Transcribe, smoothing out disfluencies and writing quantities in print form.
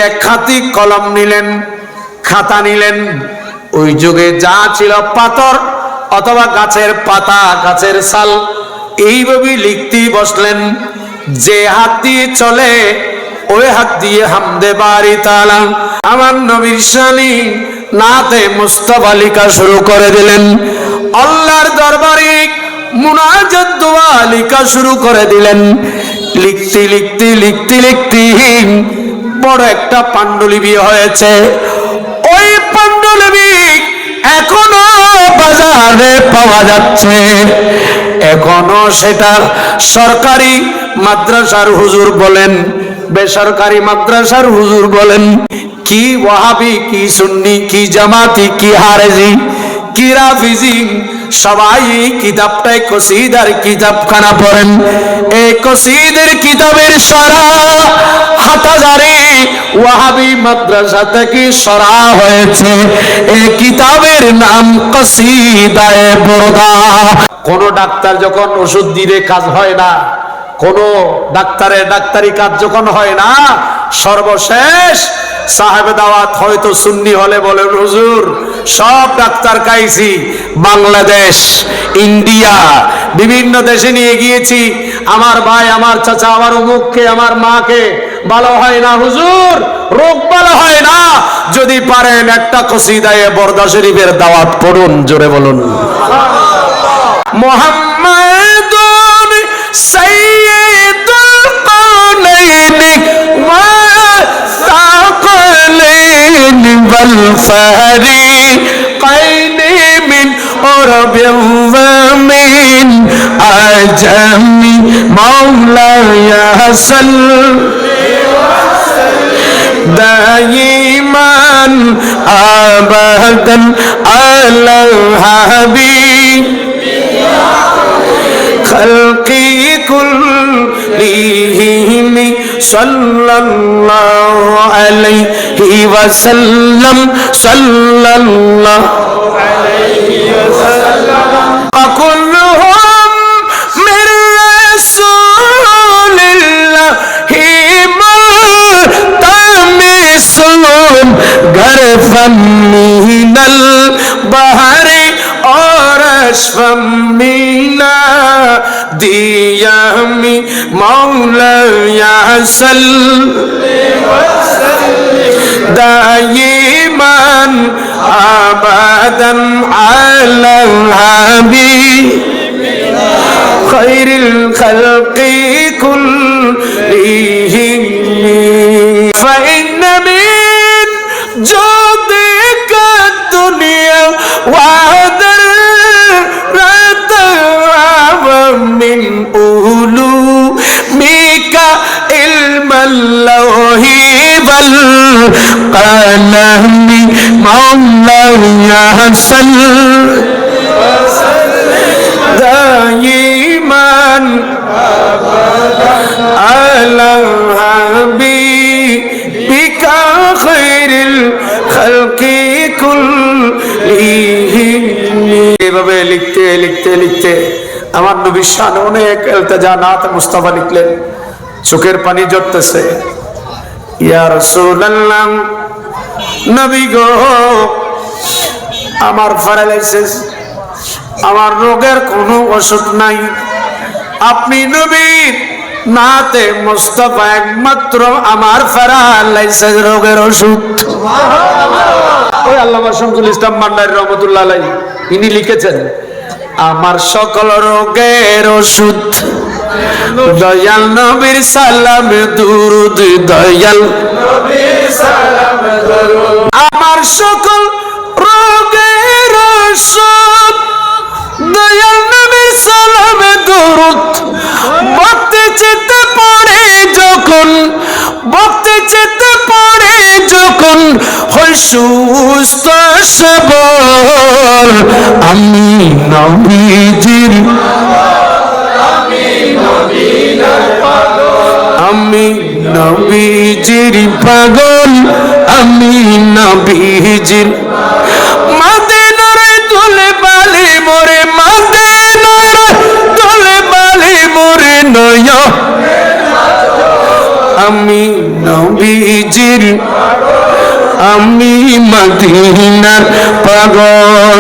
এক হাতি কলম নিলেন, খাতা নিলেন। ওই যুগে যা ছিল পাথর অথবা গাছের পাতা, গাছের ছাল, এইভাবে লিখতেই বসলেন। যে হাত দিয়ে চলে ওই হাত দিয়ে হামদে বারি তাআলা আমার নবীর শানি নাতে মুস্তাফা লেখা শুরু করে দিলেন। আল্লাহর দরবারে মুনাজাত দোয়া লেখা শুরু করে দিলেন। লিখতে লিখতে লিখতে লিখতে বড় একটা পাণ্ডুলিপি হয়েছে। ওই পাণ্ডুলিপি এখনো বাজারে পাওয়া যাচ্ছে। এখনো সেটা সরকারি মাদ্রাসার হুজুর বলেন, বেসরকারি মাদ্রাসার হুজুর বলেন, কি ওয়াহাবি, কি সুন্নি, কি জামাতি, কি হারেজি, কি রাফিজি, সবাই কিতাবটাই কসিদার কিতাবখানা পড়েন। এই কসিদের কিতাবের সরা হাটাজারি ওয়াহাবি মাদ্রাসা থেকে সরা হয়েছে। এই কিতাবের নাম কসিদায়ে বুরদা। কোন ডাক্তার যখন ওষুধ দিলে কাজ হয় না, কোন ডাক্তারের ডাক্তারি কাজ যখন হয় না, সর্বশেষ সাহেব দাওয়াত হয়তো সুন্নি হলে বলেন, হুজুর সব ডাক্তার খাইছি, বাংলাদেশ, ইন্ডিয়া, বিভিন্ন দেশে নিয়ে গিয়েছি, আমার ভাই, আমার চাচা, আমার অমুককে, আমার মাকে ভালো হয় না হুজুর, রোগ ভালো হয় না। যদি পারেন একটা কসিদায়ে বুরদা শরীফের দাওয়াত পড়ুন, জোরে বলুন মুহাম্মাদুন সাইয়্যিদুল কাওনাইনি ওয়া সাকালাইনি ওয়াল ফারিকাইনি মিন আরবিন ওয়া মিন আজামি মাওলায়া দাইমান আবাদান আলা হাবিব خلقي كلهم صلى الله عليه وسلم صلى الله عليه وسلم وكلهم من رسول الله ملتمسون غرفا من البحر और दिया में मौलाया दायिमान आबादन अला हबीब खैरिल खल्क़ि कुल्लिहिम फ़इन्न मिन जुदिका दुनिया वदर من علومك علم اللوح والقلم مولاي صل دائما على حبيبك خير الخلق كلهم। এভাবে লিখতে লিখতে লিখতে আমার নবীর শানে অনেক ইলতিজা নাত মুস্তাফা লিখলেন। চোখের পানি ঝরতেছে। ইয়া রাসূলুল্লাহ, নবী গো, আমার প্যারালাইসিস, আমার রোগের কোনো ওষুধ নাই। আপনি নবীর নাতে মুস্তাফা একমাত্র আমার প্যারালাইসিস রোগের ওষুধ। সুবহানাল্লাহ। ওই আল্লামা শামসুল ইসলাম ভান্ডারী রহমাতুল্লাহ আলাইহি ইনি লিখেছেন, আমার সকল রোগের ওষুধ দয়াল নবীর সালাম দুরুদ, দয়াল নবীর সালাম দুরুদ। আমার সকল রোগের ওষুধ দয়াল নবীর সালাম দুরুদ। ভক্তি চিত্তে পড়ে যখন, ভক্তি চিত্তে পড়ে যখন হই সুস্থ সবল, আমি নবীজির আমি নবীজির পাগল, আমি নবীজির মদিনার দুলে বালি মোরে, মদিনার দুলে বালি মোরে নয়, আমি নবী নবীজির আমি মদিনার পাগল